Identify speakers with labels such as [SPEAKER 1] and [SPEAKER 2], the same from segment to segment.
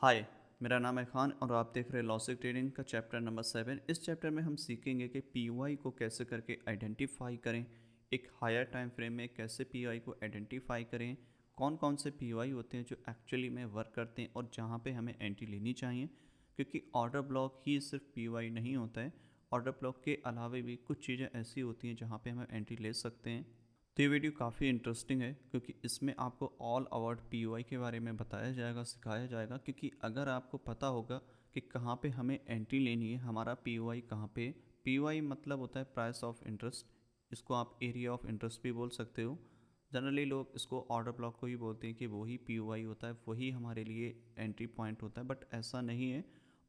[SPEAKER 1] हाय, मेरा नाम है खान और आप देख रहे हैं लॉजिक ट्रेडिंग का चैप्टर नंबर 7। इस चैप्टर में हम सीखेंगे कि पीओआई को कैसे करके आइडेंटिफाई करें, एक हायर टाइम फ्रेम में कैसे पीओआई को आइडेंटिफाई करें, कौन कौन से पीओआई होते हैं जो एक्चुअली में वर्क करते हैं और जहां पे हमें एंट्री लेनी चाहिए। क्योंकि ऑर्डर ब्लॉक ही सिर्फ पीओआई नहीं होता है, ऑर्डर ब्लॉक के अलावा भी कुछ चीज़ें ऐसी होती हैं जहाँ पे हमें एंट्री ले सकते हैं। तो ये वीडियो काफ़ी इंटरेस्टिंग है क्योंकि इसमें आपको ऑल अबाउट पीओआई के बारे में बताया जाएगा, सिखाया जाएगा। क्योंकि अगर आपको पता होगा कि कहाँ पे हमें एंट्री लेनी है, हमारा पीओआई कहाँ पे, पीओआई मतलब होता है प्राइस ऑफ इंटरेस्ट, इसको आप एरिया ऑफ इंटरेस्ट भी बोल सकते हो। जनरली लोग इसको ऑर्डर ब्लॉक को ही बोलते हैं कि वही पीओआई होता है, वही हमारे लिए एंट्री पॉइंट होता है, बट ऐसा नहीं है।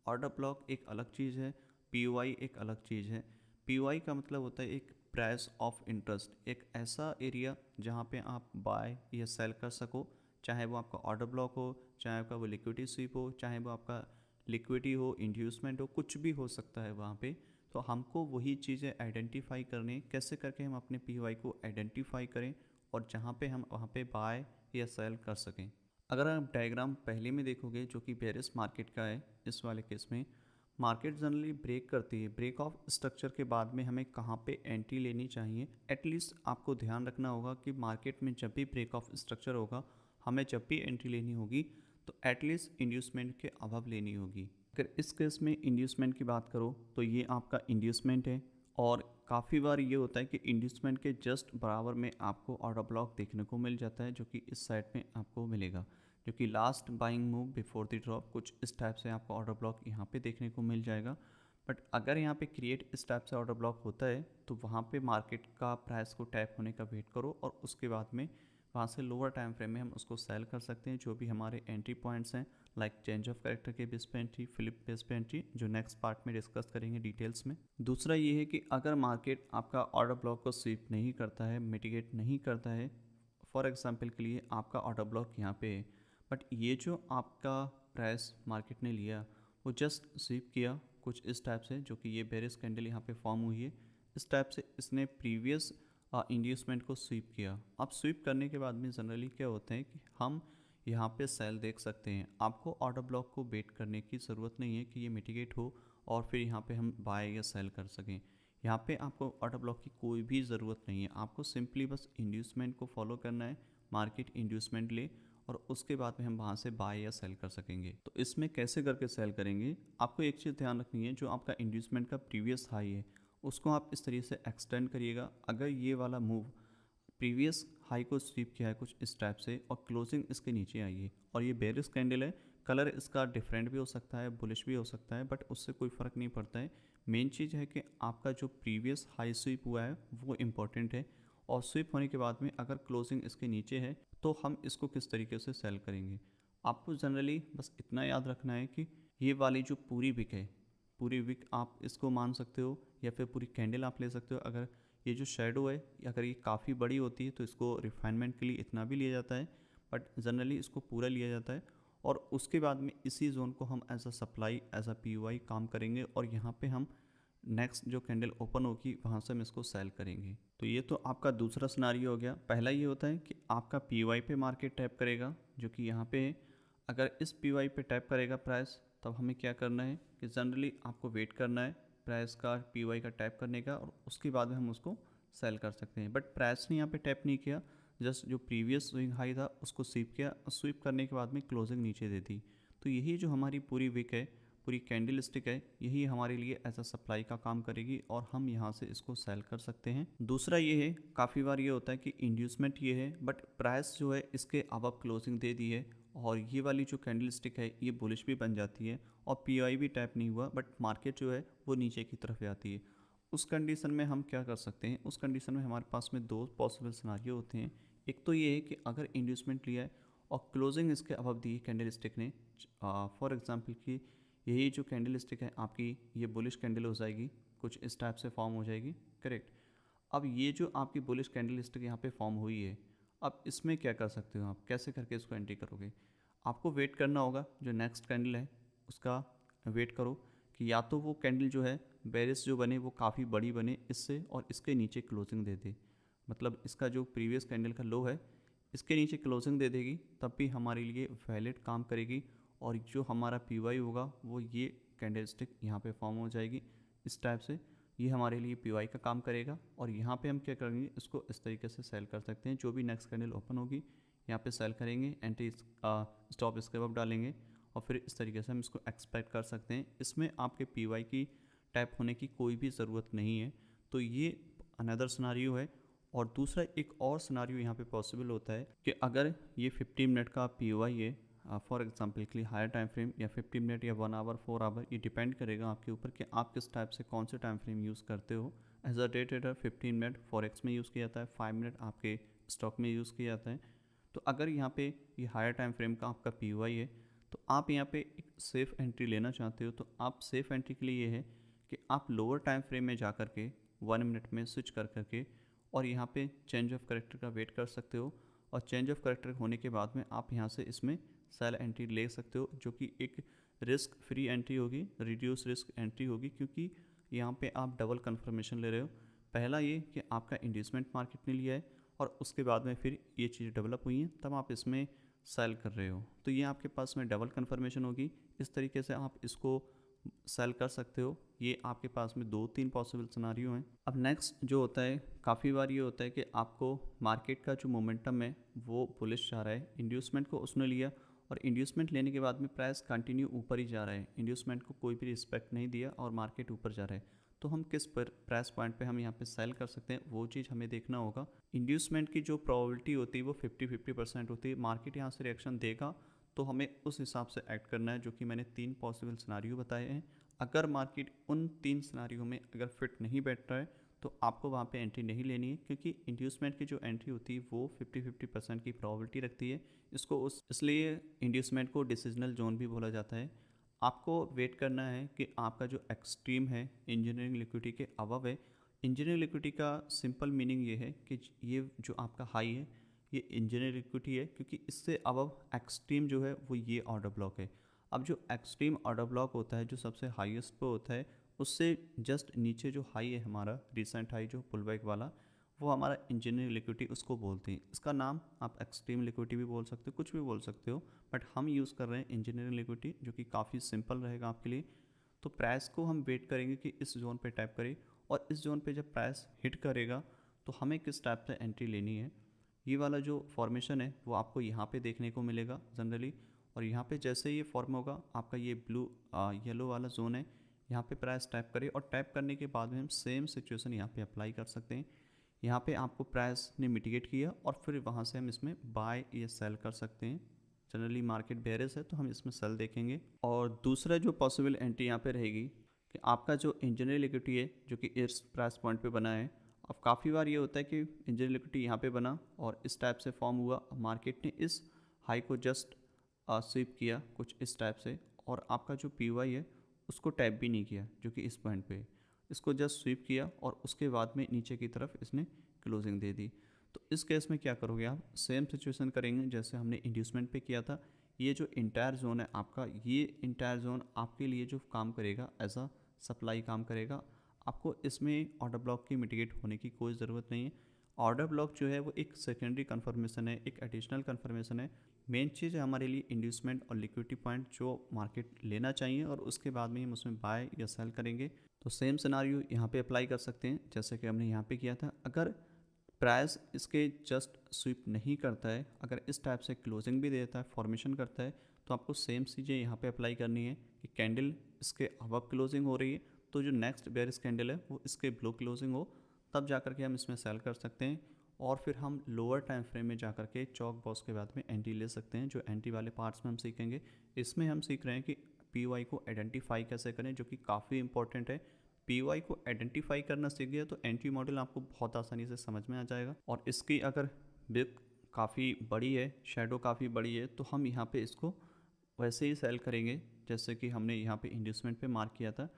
[SPEAKER 1] ऑर्डर ब्लॉक एक अलग चीज़ है, पीओआई एक अलग चीज़ है। पीओआई का मतलब होता है एक प्राइस ऑफ इंटरेस्ट, एक ऐसा एरिया जहाँ पे आप बाय या सेल कर सको, चाहे वो आपका ऑर्डर ब्लॉक हो, चाहे आपका वो लिक्विडिटी स्वीप हो, चाहे वो आपका लिक्विडिटी हो, इंड्यूसमेंट हो, कुछ भी हो सकता है वहाँ पे। तो हमको वही चीज़ें आइडेंटिफाई करनी, कैसे करके हम अपने पीओआई को आइडेंटिफाई करें और जहाँ पे हम वहाँ पे बाय या सेल कर सकें। अगर आप डायग्राम पहले में देखोगे जो कि बेरिस मार्केट का है, इस वाले केस में मार्केट जनरली ब्रेक करती है। ब्रेक ऑफ स्ट्रक्चर के बाद में हमें कहाँ पे एंट्री लेनी चाहिए, एटलीस्ट आपको ध्यान रखना होगा कि मार्केट में जब भी ब्रेक ऑफ स्ट्रक्चर होगा, हमें जब भी एंट्री लेनी होगी तो एटलीस्ट इंड्यूसमेंट के अभाव लेनी होगी। अगर इस केस में इंड्यूसमेंट की बात करो तो ये आपका इंड्यूसमेंट है और काफ़ी बार ये होता है कि इंड्यूसमेंट के जस्ट बराबर में आपको ऑर्डर ब्लॉक देखने को मिल जाता है, जो कि इस साइड में आपको मिलेगा, जो कि last buying move before the drop, कुछ इस टाइप से आपको ऑर्डर ब्लॉक यहाँ पे देखने को मिल जाएगा। बट अगर यहाँ पे क्रिएट इस टाइप से ऑर्डर ब्लॉक होता है तो वहाँ पे मार्केट का प्राइस को टैप होने का वेट करो और उसके बाद में वहाँ से लोअर टाइम फ्रेम में हम उसको सेल कर सकते हैं। जो भी हमारे एंट्री पॉइंट्स हैं, लाइक चेंज ऑफ कैरेक्टर के बेस पे एंट्री, फ्लिप बेस पे एंट्री, जो नेक्स्ट पार्ट में डिस्कस करेंगे डिटेल्स में। दूसरा ये है कि अगर मार्केट आपका ऑर्डर ब्लॉक को स्वीप नहीं करता है, मिटिगेट नहीं करता है, फॉर एग्जांपल के लिए आपका ऑर्डर ब्लॉक यहाँ पे है, बट ये जो आपका प्राइस मार्केट ने लिया वो जस्ट स्वीप किया कुछ इस टाइप से, जो कि ये बेरिस कैंडल यहाँ पे फॉर्म हुई है, इस टाइप से इसने प्रीवियस इंड्यूसमेंट को स्वीप किया। अब स्वीप करने के बाद में जनरली क्या होता है कि हम यहाँ पे सेल देख सकते हैं। आपको ऑर्डर ब्लॉक को वेट करने की ज़रूरत नहीं है कि ये मिटिगेट हो और फिर यहाँ पे हम बाय या सेल कर सकें। यहाँ पे आपको ऑर्डर ब्लॉक की कोई भी ज़रूरत नहीं है, आपको सिंपली बस इंड्यूसमेंट को फॉलो करना है, मार्केट इंड्यूसमेंट ले और उसके बाद में हम वहाँ से बाय या सेल कर सकेंगे। तो इसमें कैसे करके सेल करेंगे, आपको एक चीज़ ध्यान रखनी है, जो आपका इंड्यूसमेंट का प्रीवियस हाई है उसको आप इस तरीके से एक्सटेंड करिएगा। अगर ये वाला मूव प्रीवियस हाई को स्वीप किया है कुछ इस टाइप से और क्लोजिंग इसके नीचे आई है और ये बेरिस कैंडल है, कलर इसका डिफरेंट भी हो सकता है, बुलिश भी हो सकता है, बट उससे कोई फ़र्क नहीं पड़ता है। मेन चीज़ है कि आपका जो प्रीवियस हाई स्वीप हुआ है वो इम्पॉर्टेंट है और स्वीप होने के बाद में अगर क्लोजिंग इसके नीचे है तो हम इसको किस तरीके से सेल करेंगे। आपको जनरली बस इतना याद रखना है कि ये वाली जो पूरी विक है, पूरी विक आप इसको मान सकते हो या फिर पूरी कैंडल आप ले सकते हो। अगर ये जो शेडो है अगर ये काफ़ी बड़ी होती है तो इसको रिफाइनमेंट के लिए इतना भी लिया जाता है, बट जनरली इसको पूरा लिया जाता है और उसके बाद में इसी जोन को हम as a supply, as a POI काम करेंगे और यहाँ पे हम नेक्स्ट जो कैंडल ओपन होगी वहाँ से हम इसको सेल करेंगे। तो ये तो आपका दूसरा सिनारियो हो गया। पहला ये होता है कि आपका पीओआई पे मार्केट टैप करेगा, जो कि यहाँ पे है। अगर इस पीओआई पे टैप करेगा प्राइस, तब हमें क्या करना है कि जनरली आपको वेट करना है प्राइस का, पीओआई का टैप करने का, और उसके बाद में हम उसको सेल कर सकते हैं। बट प्राइस ने यहाँ पे टैप नहीं किया, जस्ट जो प्रीवियस स्विंग हाई था उसको स्वीप किया और स्वीप करने के बाद में क्लोजिंग नीचे दे दी। तो यही जो हमारी पूरी विक है, पूरी कैंडल स्टिक है, यही हमारे लिए एज अ सप्लाई का काम करेगी और हम यहाँ से इसको सेल कर सकते हैं। दूसरा ये है, काफ़ी बार ये होता है कि इंड्यूसमेंट ये है बट प्राइस जो है इसके अब क्लोजिंग दे दी है और ये वाली जो कैंडल स्टिक है ये बुलिश भी बन जाती है और पीओआई भी टैप नहीं हुआ बट मार्केट जो है वो नीचे की तरफ आती है। उस कंडीशन में हम क्या कर सकते हैं, उस कंडीशन में हमारे पास में दो पॉसिबल सिनारियो होते हैं। एक तो ये है कि अगर इंड्यूसमेंट लिया है और क्लोजिंग इसके अबव दी है कैंडल स्टिक ने, फॉर एग्जांपल कि यही जो कैंडल स्टिक है आपकी ये बुलिश कैंडल हो जाएगी, कुछ इस टाइप से फॉर्म हो जाएगी, करेक्ट। अब ये जो आपकी बुलिश कैंडल स्टिक यहाँ पे फॉर्म हुई है, अब इसमें क्या कर सकते हो आप, कैसे करके इसको एंट्री करोगे। आपको वेट करना होगा, जो नेक्स्ट कैंडल है उसका वेट करो कि या तो वो कैंडल जो है बेरिस जो बने वो काफ़ी बड़ी बने इससे और इसके नीचे क्लोजिंग दे दे, मतलब इसका जो प्रीवियस कैंडल का लो है इसके नीचे क्लोजिंग दे देगी, तब भी हमारे लिए वैलिड काम करेगी और जो हमारा पी वाई होगा वो ये कैंडलस्टिक यहाँ पे फॉर्म हो जाएगी इस टाइप से। ये हमारे लिए पी वाई का काम करेगा और यहाँ पे हम क्या करेंगे, इसको इस तरीके से सेल कर सकते हैं। जो भी नेक्स्ट कैंडल ओपन होगी यहाँ पे सेल करेंगे, एंटी स्टॉप इसके बाद डालेंगे और फिर इस तरीके से हम इसको एक्सपेक्ट कर सकते हैं। इसमें आपके पी वाई की टैप होने की कोई भी ज़रूरत नहीं है। तो ये अनदर सिनारियो है। और दूसरा एक और सिनारियो यहाँ पे पॉसिबल होता है कि अगर ये 50 मिनट का पी वाई है, फॉर एग्जांपल के लिए हायर टाइम फ्रेम या 50 मिनट या 1 आवर 4 आवर, ये डिपेंड करेगा आपके ऊपर कि आप किस टाइप से कौन से टाइम फ्रेम यूज़ करते हो। As a day trader 15 minute forex में यूज़ किया जाता है, 5 मिनट आपके स्टॉक में यूज़ किया जाता है। तो अगर यहाँ पे ये हायर टाइम फ्रेम का आपका पी वाई है तो आप यहाँ पे एक सेफ़ एंट्री लेना चाहते हो, तो आप सेफ़ एंट्री के लिए ये है कि आप लोअर टाइम फ्रेम में जा कर के 1 मिनट में स्विच कर करके और यहाँ पे चेंज ऑफ करेक्टर का वेट कर सकते हो। और चेंज ऑफ करेक्टर होने के बाद में आप यहाँ से इसमें सेल एंट्री ले सकते हो, जो कि एक रिस्क फ्री एंट्री होगी, रिड्यूस रिस्क एंट्री होगी, क्योंकि यहाँ पे आप डबल कन्फर्मेशन ले रहे हो। पहला ये कि आपका इंड्यूसमेंट मार्केट ने लिया है और उसके बाद में फिर ये चीज़ डेवलप हुई हैं, तब आप इसमें सेल कर रहे हो, तो ये आपके पास में डबल कन्फर्मेशन होगी। इस तरीके से आप इसको सेल कर सकते हो। ये आपके पास में 2-3 पॉसिबल सिनारियो हैं। अब नेक्स्ट जो होता है, काफ़ी बार ये होता है कि आपको मार्केट का जो मोमेंटम है वो बुलिश जा रहा है, इंड्यूसमेंट को उसने लिया और इंड्यूसमेंट लेने के बाद में प्राइस कंटिन्यू ऊपर ही जा रहा है, इंड्यूसमेंट को कोई भी रिस्पेक्ट नहीं दिया और मार्केट ऊपर जा रहा है। तो हम किस पर प्राइस पॉइंट पे हम यहाँ पे सेल कर सकते हैं, वो चीज़ हमें देखना होगा। इंड्यूसमेंट की जो प्रोबेबिलिटी होती है वो 50-50% होती है। मार्केट यहाँ से रिएक्शन देगा तो हमें उस हिसाब से एक्ट करना है, जो कि मैंने 3 पॉसिबल सिनारियो बताए हैं। अगर मार्केट उन 3 सिनारियो में अगर फिट नहीं बैठ रहा है तो आपको वहाँ पे एंट्री नहीं लेनी है, क्योंकि इंड्यूसमेंट की जो एंट्री होती है वो 50-50% की प्रोबेबिलिटी रखती है। इसलिए इंड्यूसमेंट को डिसीजनल जोन भी बोला जाता है। आपको वेट करना है कि आपका जो एक्सट्रीम है इंजीनियरिंग लिक्विडिटी के अबव है। इंजीनियरिंग लिक्विडिटी का सिंपल मीनिंग ये है कि ये जो आपका हाई है ये इंजीनियरिंग लिक्विडिटी है, क्योंकि इससे अबव एक्सट्रीम जो है वो ये ऑर्डर ब्लॉक है। अब जो एक्सट्रीम ऑर्डर ब्लॉक होता है जो सबसे हाईएस्ट पे होता है, उससे जस्ट नीचे जो हाई है हमारा रिसेंट हाई जो पुलबैक वाला, वो हमारा इंजीनियरिंग लिक्विडिटी उसको बोलते हैं। इसका नाम आप एक्सट्रीम लिक्विडिटी भी बोल सकते हो, कुछ भी बोल सकते हो, बट हम यूज़ कर रहे हैं इंजीनियरिंग लिक्विडिटी, जो कि काफ़ी सिंपल रहेगा आपके लिए। तो प्राइस को हम वेट करेंगे कि इस जोन पे टैप करे और इस जोन पे जब प्राइस हिट करेगा तो हमें किस टाइप से एंट्री लेनी है। ये वाला जो फॉर्मेशन है वो आपको यहाँ पे देखने को मिलेगा जनरली, और यहाँ पे जैसे ही ये फॉर्म होगा आपका ये ब्लू येलो वाला जोन है, यहाँ पे प्राइस टैप करे और टैप करने के बाद में हम सेम सिचुएशन यहाँ पे अप्लाई कर सकते हैं। यहाँ पे आपको प्राइस ने मिटिगेट किया और फिर वहाँ से हम इसमें बाय या सेल कर सकते हैं। जनरली मार्केट बेयरिश है तो हम इसमें सेल देखेंगे। और दूसरा जो पॉसिबल एंट्री यहाँ पे रहेगी कि आपका जो इंजीनियरिंग लिक्विडिटी है जो कि इस प्राइस पॉइंट पे बना है। अब काफ़ी बार ये होता है कि इंजीनियरिंग लिक्विडिटी यहाँ पे बना और इस टाइप से फॉर्म हुआ, मार्केट ने इस हाई को जस्ट स्वीप किया कुछ इस टाइप से, और आपका जो पी वाई है उसको टैप भी नहीं किया जो कि इस पॉइंट पे, इसको जस्ट स्वीप किया और उसके बाद में नीचे की तरफ इसने क्लोजिंग दे दी। तो इस केस में क्या करोगे आप, सेम सिचुएशन करेंगे जैसे हमने इंड्यूसमेंट पे किया था। ये जो इंटायर जोन है आपका, ये इंटायर जोन आपके लिए जो काम करेगा एज अ सप्लाई काम करेगा। आपको इसमें ऑर्डर ब्लॉक की मिटिगेट होने की कोई ज़रूरत नहीं है। ऑर्डर ब्लॉक जो है वो एक सेकेंडरी कन्फर्मेशन है, एक एडिशनल कन्फर्मेशन है। मेन चीज़ है हमारे लिए इंड्यूसमेंट और लिक्विडिटी पॉइंट जो मार्केट लेना चाहिए और उसके बाद में हम उसमें बाय या सेल करेंगे। तो सेम सिनारियो यहाँ पे अप्लाई कर सकते हैं जैसे कि हमने यहाँ पे किया था। अगर प्राइस इसके जस्ट स्वीप नहीं करता है, अगर इस टाइप से क्लोजिंग भी देता है, फॉर्मेशन करता है, तो आपको सेम चीज़ें यहाँ पे अप्लाई करनी है कि कैंडल इसके अबव क्लोजिंग हो रही है तो जो नेक्स्ट बेयरिश कैंडल है वो इसके ब्लो क्लोजिंग हो, तब जा कर के हम इसमें सेल कर सकते हैं। और फिर हम लोअर टाइम फ्रेम में जा कर के चौक बॉक्स के बाद में एंट्री ले सकते हैं। जो एंट्री वाले पार्ट्स में हम सीखेंगे, इसमें हम सीख रहे हैं कि पी वाई को आइडेंटिफाई कैसे करें, जो कि काफ़ी इंपॉर्टेंट है। पी वाई को आइडेंटिफाई करना सीख गया तो एंट्री मॉडल आपको बहुत आसानी से समझ में आ जाएगा। और इसकी अगर बिग काफ़ी बड़ी है, शेडो काफ़ी बड़ी है, तो हम यहाँ पे इसको वैसे ही सेल करेंगे जैसे कि हमने यहाँ पे इंड्यूसमेंट पे मार्क किया था।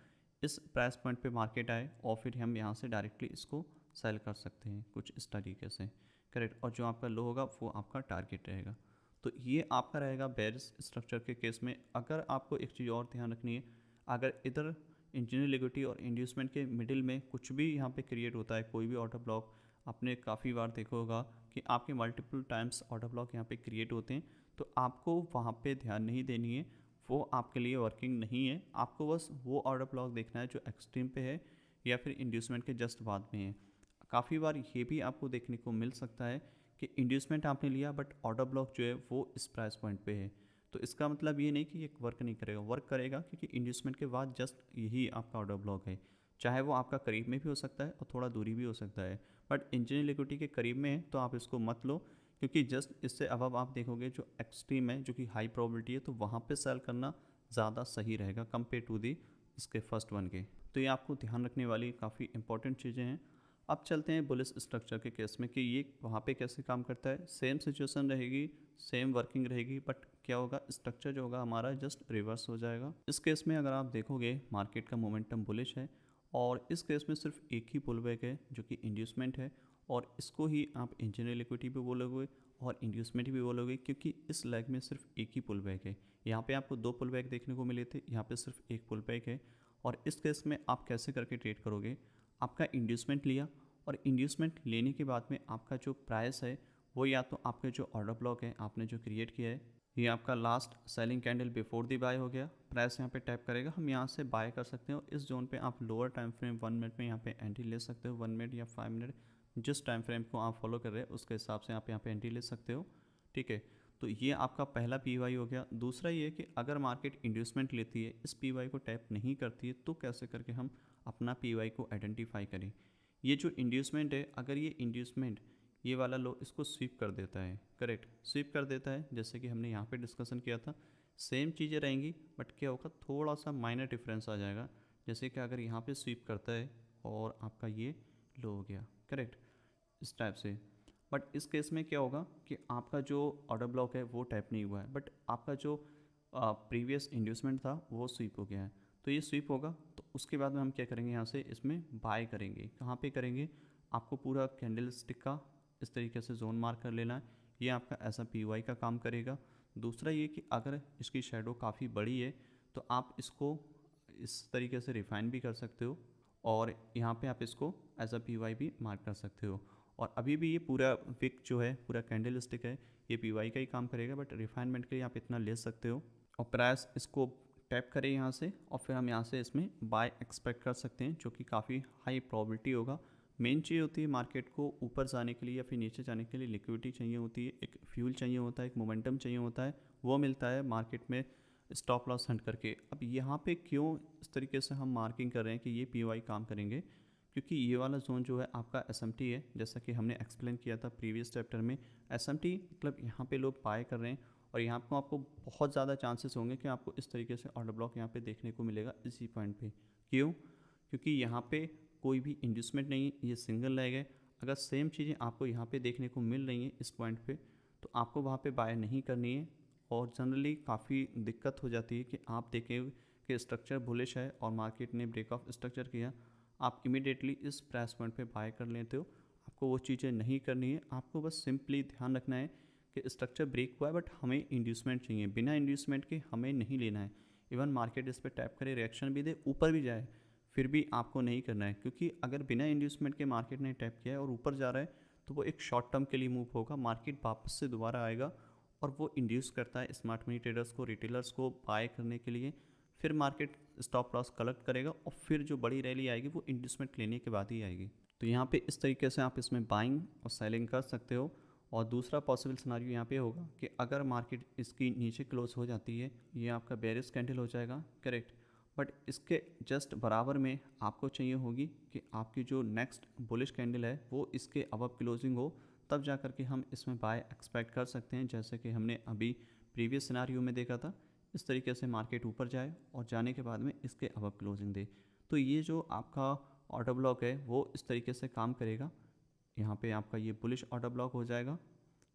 [SPEAKER 1] इस प्राइस पॉइंट पे मार्केट आए और फिर हम यहाँ से डायरेक्टली इसको सेल कर सकते हैं कुछ इस तरीके से, करेक्ट। और जो आपका लो होगा वो आपका टारगेट रहेगा। तो ये आपका रहेगा बेयरिश स्ट्रक्चर के केस में। अगर आपको एक चीज़ और ध्यान रखनी है, अगर इधर इंजीनियरिंग लिक्विडिटी और इंड्यूसमेंट के मिडिल में कुछ भी यहाँ पे क्रिएट होता है, कोई भी ऑर्डर ब्लॉक, आपने काफ़ी बार देखा होगा कि आपके मल्टीपल टाइम्स ऑर्डर ब्लॉक यहाँ पे क्रिएट होते हैं, तो आपको वहाँ पे ध्यान नहीं देनी है। वो आपके लिए वर्किंग नहीं है। आपको बस वो ऑर्डर ब्लॉक देखना है जो एक्सट्रीम पे है या फिर इंड्यूसमेंट के जस्ट बाद में है। काफ़ी बार ये भी आपको देखने को मिल सकता है कि इंड्यूसमेंट आपने लिया बट ऑर्डर ब्लॉक जो है वो इस प्राइस पॉइंट पे है। तो इसका मतलब ये नहीं कि ये वर्क नहीं करेगा, वर्क करेगा, क्योंकि इंड्यूसमेंट के बाद जस्ट यही आपका ऑर्डर ब्लॉक है। चाहे वो आपका करीब में भी हो सकता है और थोड़ा दूरी भी हो सकता है, बट इंजीनियर लिक्विडिटी के करीब में है तो आप इसको मत लो, क्योंकि जस्ट इससे अब आप देखोगे जो एक्सट्रीम है, जो कि हाई प्रोबेबिलिटी है, तो वहाँ पे सेल करना ज़्यादा सही रहेगा कंपेयर टू दी इसके फर्स्ट वन के। तो ये आपको ध्यान रखने वाली काफ़ी इंपॉर्टेंट चीज़ें हैं। अब चलते हैं बुलिश स्ट्रक्चर के केस में कि ये वहाँ पे कैसे काम करता है। सेम सिचुएशन रहेगी, सेम वर्किंग रहेगी, बट क्या होगा, स्ट्रक्चर जो होगा हमारा जस्ट रिवर्स हो जाएगा। इस केस में अगर आप देखोगे मार्केट का मोमेंटम बुलिश है और इस केस में सिर्फ एक ही पुल बैक है जो कि इंड्यूसमेंट है, और इसको ही आप इंजीनियर लिक्विडिटी भी बोलोगे और इंड्यूसमेंट भी बोलोगे, क्योंकि इस लेग में सिर्फ एक ही पुल बैक है। यहाँ पे आपको दो पुल बैक देखने को मिले थे, यहाँ पे सिर्फ एक पुल बैक है। और इस केस में आप कैसे करके ट्रेड करोगे, आपका इंड्यूसमेंट लिया और इंड्यूसमेंट लेने के बाद में आपका जो प्राइस है वो या तो आपके जो ऑर्डर ब्लॉक है आपने जो क्रिएट किया है, ये आपका last selling candle before the buy हो गया, प्राइस यहाँ पे टैप करेगा, हम यहाँ से बाय कर सकते हो। इस जोन पे आप लोअर टाइम फ्रेम 1 मिनट में यहाँ पे एंट्री ले सकते हो, 1 मिनट या 5 मिनट, जिस टाइम फ्रेम को आप फॉलो कर रहे हैं उसके हिसाब से आप यहाँ पे एंट्री ले सकते हो। ठीक है, तो ये आपका पहला पीवाई हो गया। दूसरा ये कि अगर मार्केट इंड्यूसमेंट लेती है, इस पीवाई को टैप नहीं करती है, तो कैसे करके हम अपना पीवाई को आइडेंटिफाई करें। ये जो इंड्यूसमेंट है, अगर ये इंड्यूसमेंट ये वाला लो इसको स्वीप कर देता है, करेक्ट, स्वीप कर देता है, जैसे कि हमने यहाँ पे डिस्कशन किया था, सेम चीज़ें रहेंगी, बट क्या होगा, थोड़ा सा माइनर डिफरेंस आ जाएगा। जैसे कि अगर यहाँ पे स्वीप करता है और आपका ये लो हो गया, करेक्ट, इस टाइप से, बट इस केस में क्या होगा कि आपका जो ऑर्डर ब्लॉक है वो टैप नहीं हुआ है, बट आपका जो प्रीवियस इंड्यूसमेंट था वो स्वीप हो गया है। तो ये स्वीप होगा तो उसके बाद में हम क्या करेंगे, यहाँ से इसमें बाय करेंगे। कहाँ पे करेंगे, आपको पूरा कैंडल स्टिक का इस तरीके से जोन मार्क कर लेना है, ये आपका ऐसा पीवाई का काम करेगा। दूसरा ये कि अगर इसकी शेडो काफ़ी बड़ी है तो आप इसको इस तरीके से रिफाइन भी कर सकते हो, और यहाँ पे आप इसको एज अ पीवाई भी मार्क कर सकते हो। और अभी भी ये पूरा विक जो है, पूरा कैंडल स्टिक है, ये पीवाई का ही काम करेगा, बट रिफाइनमेंट के लिए आप इतना ले सकते हो। और प्राइस इसको टैप करें यहाँ से और फिर हम यहाँ से इसमें बाय एक्सपेक्ट कर सकते हैं, जो कि काफ़ी हाई प्रोबेबिलिटी होगा। मेन चीज़ होती है मार्केट को ऊपर जाने के लिए या फिर नीचे जाने के लिए लिक्विडिटी चाहिए होती है, एक फ्यूल चाहिए होता है, एक मोमेंटम चाहिए होता है, वो मिलता है मार्केट में स्टॉप लॉस हंट करके। अब यहाँ पे क्यों इस तरीके से हम मार्किंग कर रहे हैं कि ये पीवाई काम करेंगे, क्योंकि ये वाला जोन जो है आपका एसएमटी है, जैसा कि हमने एक्सप्लेन किया था प्रीवियस चैप्टर में। एसएमटी मतलब यहाँ पे लोग बाय कर रहे हैं, और यहाँ पर आपको बहुत ज़्यादा चांसेस होंगे कि आपको इस तरीके से ऑर्डर ब्लॉक यहाँ पे देखने को मिलेगा इसी पॉइंट पे। क्यों, क्योंकि यहाँ पे कोई भी इंड्यूसमेंट नहीं है, ये सिंगल लेग है। अगर सेम चीज़ें आपको यहाँ पे देखने को मिल रही हैं इस पॉइंट पे, तो आपको वहाँ पे बाय नहीं करनी है। और जनरली काफ़ी दिक्कत हो जाती है कि आप देखें कि स्ट्रक्चर बुलिश है और मार्केट ने ब्रेक ऑफ स्ट्रक्चर किया, आप इमीडिएटली इस प्राइस पॉइंट पे बाय कर लेते हो। आपको वो चीज़ें नहीं करनी है, आपको बस सिंपली ध्यान रखना है कि स्ट्रक्चर ब्रेक हुआ है बट हमें इंड्यूसमेंट चाहिए, बिना इंड्यूसमेंट के हमें नहीं लेना है। इवन मार्केट इस पर टैप करे, रिएक्शन भी दे, ऊपर भी जाए, फिर भी आपको नहीं करना है, क्योंकि अगर बिना इंड्यूसमेंट के मार्केट ने टैप किया है और ऊपर जा रहा है तो वो एक शॉर्ट टर्म के लिए मूव होगा, मार्केट वापस से दोबारा आएगा और वो इंड्यूस करता है स्मार्ट मनी ट्रेडर्स को, रिटेलर्स को बाय करने के लिए। फिर मार्केट स्टॉप लॉस कलेक्ट करेगा और फिर जो बड़ी रैली आएगी वो इंड्यूसमेंट लेने के बाद ही आएगी। तो यहाँ पे इस तरीके से आप इसमें बाइंग और सेलिंग कर सकते हो। और दूसरा पॉसिबल सिनारियो यहाँ पे होगा कि अगर मार्केट इसकी नीचे क्लोज हो जाती है, ये आपका बेरिश कैंडल हो जाएगा, करेक्ट, बट इसके जस्ट बराबर में आपको चाहिए होगी कि आपकी जो नेक्स्ट बुलिश कैंडल है वो इसके अबव क्लोजिंग हो, तब जा कर के हम इसमें बाय एक्सपेक्ट कर सकते हैं। जैसे कि हमने अभी प्रीवियस सिनारियो में देखा था, इस तरीके से मार्केट ऊपर जाए और जाने के बाद में इसके अबव क्लोजिंग दे, तो ये जो आपका ऑर्डर ब्लॉक है वो इस तरीके से काम करेगा। यहाँ पे आपका ये बुलिश ऑर्डर ब्लॉक हो जाएगा,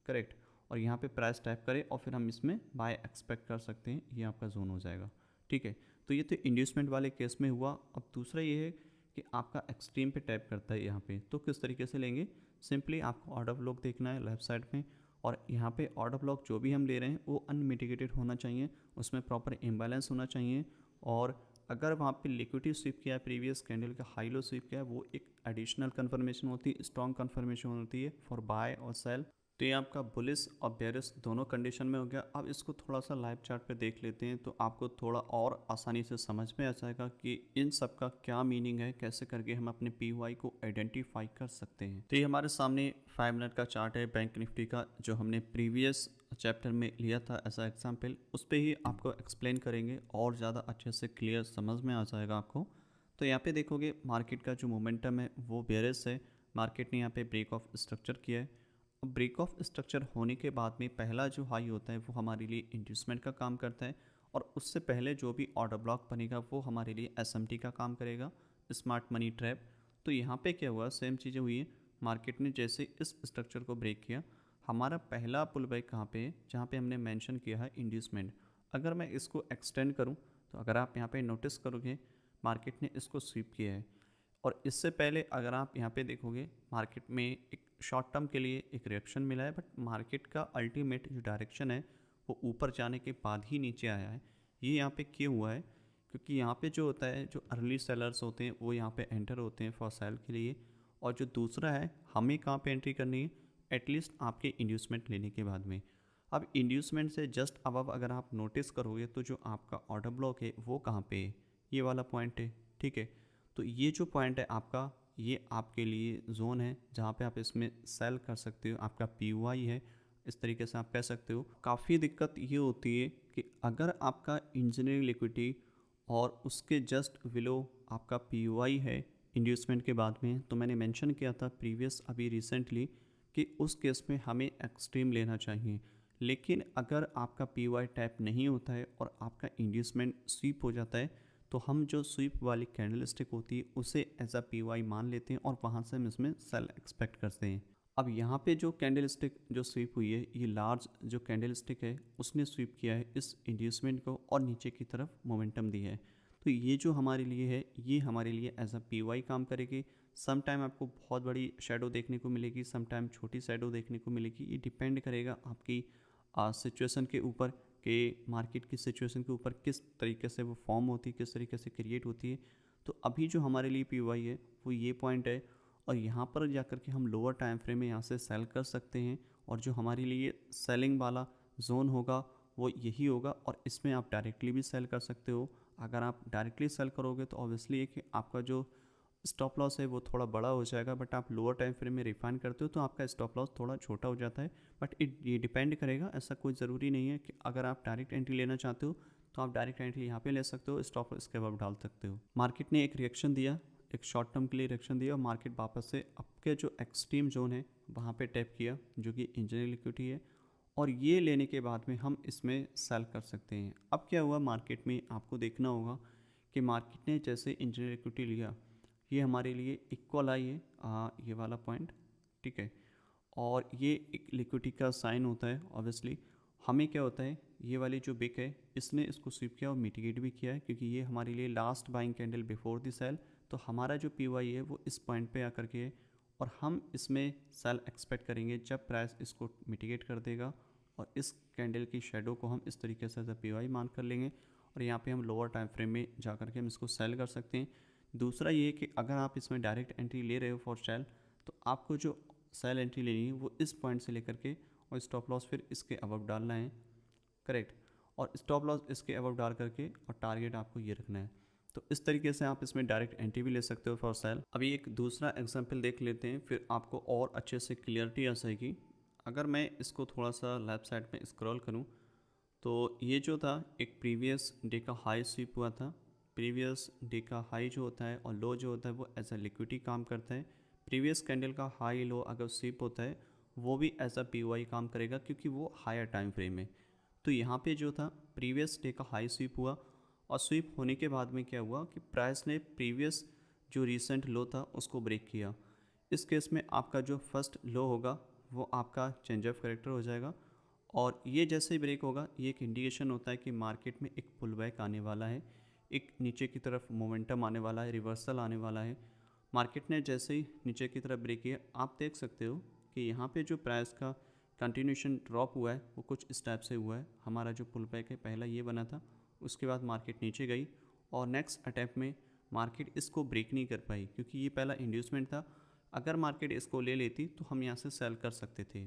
[SPEAKER 1] करेक्ट, और यहाँ पे प्राइस टाइप करें और फिर हम इसमें बाय एक्सपेक्ट कर सकते हैं, ये आपका जोन हो जाएगा। ठीक है, तो ये तो इंड्यूसमेंट वाले केस में हुआ। अब दूसरा ये है कि आपका एक्सट्रीम पे टैप करता है यहाँ पे, तो किस तरीके से लेंगे, सिंपली आपको ऑर्डर ब्लॉक देखना है लेफ्ट साइड में, और यहाँ पे ऑर्डर ब्लॉक जो भी हम ले रहे हैं वो अनमिटिगेटेड होना चाहिए, उसमें प्रॉपर इम्बैलेंस होना चाहिए। और अगर वहाँ पे लिक्विडिटी स्वीप किया है, प्रीवियस कैंडल का हाई लो स्वीप किया है, वो एक एडिशनल कन्फर्मेशन होती है, स्ट्रॉन्ग कन्फर्मेशन होती है फॉर बाय और सेल। तो ये आपका बुलिश और बेयरिश दोनों कंडीशन में हो गया। अब इसको थोड़ा सा लाइव चार्ट पे देख लेते हैं तो आपको थोड़ा और आसानी से समझ में आ जाएगा कि इन सब का क्या मीनिंग है, कैसे करके हम अपने पीवाई को आइडेंटिफाई कर सकते हैं। तो ये हमारे सामने 5 मिनट का चार्ट है बैंक निफ्टी का, जो हमने प्रीवियस चैप्टर में लिया था एज अ एग्जाम्पल। उस पर ही आपको एक्सप्लेन करेंगे और ज़्यादा अच्छे से क्लियर समझ में आ जाएगा आपको। तो यहाँ पे देखोगे मार्केट का जो मोमेंटम है वो बेयरिश है। मार्केट ने यहाँ पे ब्रेक ऑफ स्ट्रक्चर किया है। अब ब्रेक ऑफ स्ट्रक्चर होने के बाद में पहला जो हाई होता है वो हमारे लिए इंड्यूसमेंट का काम करता है, और उससे पहले जो भी ऑर्डर ब्लॉक बनेगा वो हमारे लिए एसएमटी का काम करेगा, स्मार्ट मनी ट्रैप। तो यहाँ पे क्या हुआ, सेम चीज़ें हुई हैं। मार्केट ने जैसे इस स्ट्रक्चर को ब्रेक किया, हमारा पहला पुल बैक कहाँ पे है, जहाँ पे हमने मेंशन किया है इंड्यूसमेंट। अगर मैं इसको एक्सटेंड करूँ तो अगर आप यहाँ पे नोटिस करोगे मार्केट ने इसको स्वीप किया है। और इससे पहले अगर आप यहाँ पे देखोगे मार्केट में एक शॉर्ट टर्म के लिए एक रिएक्शन मिला है, बट मार्केट का अल्टीमेट जो डायरेक्शन है वो ऊपर जाने के बाद ही नीचे आया है। ये यहाँ पे क्यों हुआ है, क्योंकि यहाँ पे जो होता है, जो अर्ली सेलर्स होते हैं वो यहाँ पे एंटर होते हैं फॉर सेल के लिए। और जो दूसरा है, हमें कहाँ पे एंट्री करनी है, एटलीस्ट आपके इंड्यूसमेंट लेने के बाद में। अब इंड्यूसमेंट से जस्ट अबव अगर आप नोटिस करोगे तो जो आपका ऑर्डर ब्लॉक है वो कहाँ पे है, ये वाला पॉइंट है, ठीक है। तो ये जो पॉइंट है आपका, ये आपके लिए जोन है जहाँ पे आप इसमें सेल कर सकते हो, आपका पीवाई है, इस तरीके से आप कह सकते हो। काफ़ी दिक्कत ये होती है कि अगर आपका इंजीनियरिंग लिक्विडिटी और उसके जस्ट बिलो आपका पीवाई है इंड्यूसमेंट के बाद में, तो मैंने मेंशन किया था प्रीवियस अभी रिसेंटली कि उस केस में हमें एक्सट्रीम लेना चाहिए। लेकिन अगर आपका पीवाई टैप नहीं होता है और आपका इंड्यूसमेंट स्वीप हो जाता है, तो हम जो स्वीप वाली कैंडल स्टिक होती है उसे एज अ पीवाई मान लेते हैं और वहाँ से हम इसमें सेल एक्सपेक्ट करते हैं। अब यहाँ पे जो कैंडल स्टिक जो स्वीप हुई है, ये लार्ज जो कैंडल स्टिक है उसने स्वीप किया है इस इंड्यूसमेंट को और नीचे की तरफ मोमेंटम दी है। तो ये जो हमारे लिए है, ये हमारे लिए एज अ पीवाई काम करेगी। सम टाइम आपको बहुत बड़ी शेडो देखने को मिलेगी, सम टाइम छोटी शेडो देखने को मिलेगी। ये डिपेंड करेगा आपकी सिचुएशन के ऊपर, कि मार्केट की सिचुएशन के ऊपर किस तरीके से वो फॉर्म होती है, किस तरीके से क्रिएट होती है। तो अभी जो हमारे लिए पीवाई है वो ये पॉइंट है, और यहाँ पर जाकर के हम लोअर टाइम फ्रेम में यहाँ से सेल कर सकते हैं। और जो हमारे लिए सेलिंग वाला जोन होगा वो यही होगा, और इसमें आप डायरेक्टली भी सेल कर सकते हो। अगर आप डायरेक्टली सेल करोगे तो ऑब्वियसली है कि आपका जो स्टॉप लॉस है वो थोड़ा बड़ा हो जाएगा, बट आप लोअर टाइम फ्रेम में रिफाइन करते हो तो आपका स्टॉप लॉस थोड़ा छोटा हो जाता है। बट ये डिपेंड करेगा, ऐसा कोई ज़रूरी नहीं है कि अगर आप डायरेक्ट एंट्री लेना चाहते हो तो आप डायरेक्ट एंट्री यहाँ पे ले सकते हो, स्टॉप इसके अब डाल सकते हो। मार्केट ने एक रिएक्शन दिया, एक शॉर्ट टर्म के लिए रिएक्शन दिया, और मार्केट वापस से आपके जो एक्सट्रीम जोन है वहाँ पे टैप किया, जो कि इंजीनियरिंग लिक्विडिटी है, और ये लेने के बाद में हम इसमें सेल कर सकते हैं। अब क्या हुआ मार्केट में, आपको देखना होगा कि मार्केट ने जैसे इंजीनियरिंग लिक्विडिटी लिया, ये हमारे लिए इक्वल आई है, ये वाला पॉइंट, ठीक है। और ये एक लिक्विडिटी का साइन होता है ऑब्वियसली। हमें क्या होता है, ये वाली जो बिक है इसने इसको स्वीप किया और मिटिगेट भी किया है, क्योंकि ये हमारे लिए last buying candle before the sell. तो हमारा जो पीवाई है वो इस पॉइंट पे आकर के है, और हम इसमें सेल एक्सपेक्ट करेंगे जब प्राइस इसको मिटिगेट कर देगा, और इस कैंडल की शेडो को हम इस तरीके से पीवाई मान कर लेंगे, और यहाँ पे हम लोअर टाइम फ्रेम में जा कर के हम इसको सेल कर सकते हैं। दूसरा ये कि अगर आप इसमें डायरेक्ट एंट्री ले रहे हो फॉर सेल, तो आपको जो सेल एंट्री लेनी है वो इस पॉइंट से लेकर के, और स्टॉप लॉस फिर इसके अबव डालना है, करेक्ट। और स्टॉप लॉस इसके अबव डाल करके और टारगेट आपको ये रखना है। तो इस तरीके से आप इसमें डायरेक्ट एंट्री भी ले सकते हो फॉर सेल। अभी एक दूसरा एग्जांपल देख लेते हैं, फिर आपको और अच्छे से क्लियरिटी आ जाएगी। अगर मैं इसको थोड़ा सा लेफ्ट साइड में स्क्रॉल करूं, तो ये जो था एक प्रीवियस डे का हाई स्वीप हुआ था। प्रीवियस डे का हाई जो होता है और लो जो होता है वो एज अ लिक्विडिटी काम करता है। प्रीवियस कैंडल का हाई लो अगर स्वीप होता है वो भी एज अ पीवाई काम करेगा, क्योंकि वो हायर टाइम फ्रेम है। तो यहाँ पे जो था प्रीवियस डे का हाई स्वीप हुआ, और स्वीप होने के बाद में क्या हुआ कि प्राइस ने प्रीवियस जो रीसेंट लो था उसको ब्रेक किया। इस केस में आपका जो फर्स्ट लो होगा वो आपका चेंज ऑफ करेक्टर हो जाएगा, और ये जैसे ही ब्रेक होगा ये एक इंडिकेशन होता है कि मार्केट में एक पुल बैक आने वाला है, एक नीचे की तरफ मोमेंटम आने वाला है, रिवर्सल आने वाला है। मार्केट ने जैसे ही नीचे की तरफ ब्रेक किया, आप देख सकते हो कि यहाँ पे जो प्राइस का कंटिन्यूशन ड्रॉप हुआ है वो कुछ इस टाइप से हुआ है। हमारा जो पुल बैक है पहला ये बना था, उसके बाद मार्केट नीचे गई, और नेक्स्ट अटैम्प्ट में मार्केट इसको ब्रेक नहीं कर पाई, क्योंकि ये पहला इंड्यूसमेंट था। अगर मार्केट इसको ले लेती तो हम यहाँ से सेल कर सकते थे,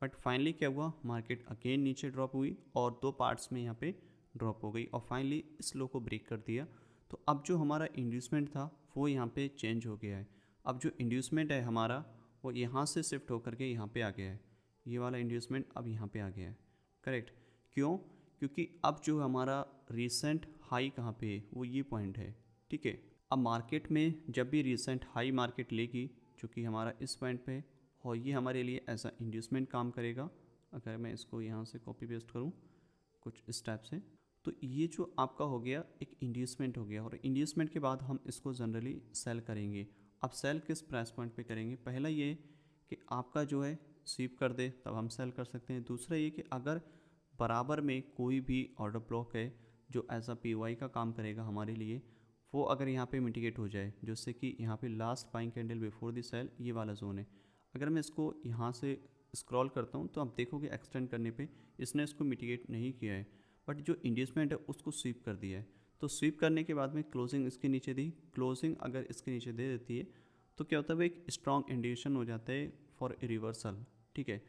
[SPEAKER 1] बट फाइनली क्या हुआ, मार्केट अगेन नीचे ड्रॉप हुई और 2 पार्ट्स में यहाँ पे ड्रॉप हो गई और फाइनली इस लो को ब्रेक कर दिया। तो अब जो हमारा इंड्यूसमेंट था वो यहाँ पे चेंज हो गया है। अब जो इंड्यूसमेंट है हमारा वो यहाँ से शिफ्ट होकर के यहाँ पे आ गया है। ये वाला इंड्यूसमेंट अब यहाँ पे आ गया है, करेक्ट। क्यों? क्योंकि अब जो हमारा रिसेंट हाई कहाँ पे है वो ये पॉइंट है, ठीक है। अब मार्केट में जब भी रिसेंट हाई मार्केट लेगी जो कि हमारा इस पॉइंट पे, और ये हमारे लिए ऐसा इंड्यूसमेंट काम करेगा। अगर मैं इसको यहाँ से कॉपी पेस्ट करूँ कुछ इस टाइप से, तो ये जो आपका हो गया एक इंड्यूसमेंट हो गया, और इंड्यूसमेंट के बाद हम इसको जनरली सेल करेंगे। अब सेल किस प्राइस पॉइंट पे करेंगे? पहला ये कि आपका जो है स्वीप कर दे तब हम सेल कर सकते हैं। दूसरा ये कि अगर बराबर में कोई भी ऑर्डर ब्लॉक है जो एज अ पी का काम करेगा हमारे लिए, वो अगर यहाँ पे मिटिगेट हो जाए, जिससे कि यहाँ पे last buying candle before the sell ये वाला जोन है। अगर मैं इसको यहाँ से स्क्रॉल करता हूँ तो आप देखोगे एक्सटेंड करने पे इसने इसको मिटिगेट नहीं किया है, बट जो इंड्यूसमेंट है उसको स्वीप कर दिया है। तो स्वीप करने के बाद में क्लोजिंग इसके नीचे दी, क्लोजिंग अगर इसके नीचे दे देती है तो क्या होता है, वो एक स्ट्रॉन्ग इंडिकेशन हो जाता है फॉर ए रिवर्सल, ठीक है।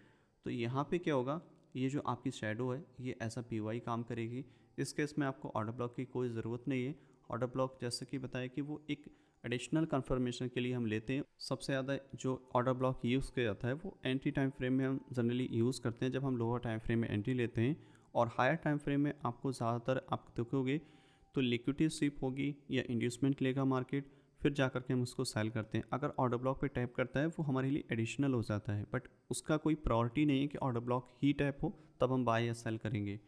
[SPEAKER 1] तो यहाँ पे क्या होगा, ये जो आपकी शेडो है ये ऐसा पी काम करेगी। इस केस में आपको ऑर्डर ब्लॉक की कोई ज़रूरत नहीं है। ऑर्डर ब्लॉक जैसे कि बताया कि वो एक एडिशनल कंफर्मेशन के लिए हम लेते हैं। सबसे ज़्यादा जो ऑर्डर ब्लॉक यूज़ किया जाता है वो एंट्री टाइम फ्रेम में हम जनरली यूज़ करते हैं, जब हम लोअर टाइम फ्रेम में एंट्री लेते हैं। और हायर टाइम फ्रेम में आपको ज़्यादातर आप देखोगे तो लिक्विडिटी स्वीप होगी या इंड्यूसमेंट लेगा मार्केट, फिर जा कर के हम उसको सेल करते हैं। अगर ऑर्डर ब्लॉक पे टैप करता है वो हमारे लिए एडिशनल हो जाता है, बट उसका कोई प्रायोरिटी नहीं है कि ऑर्डर ब्लॉक ही टैप हो तब हम बाय या सेल करेंगे।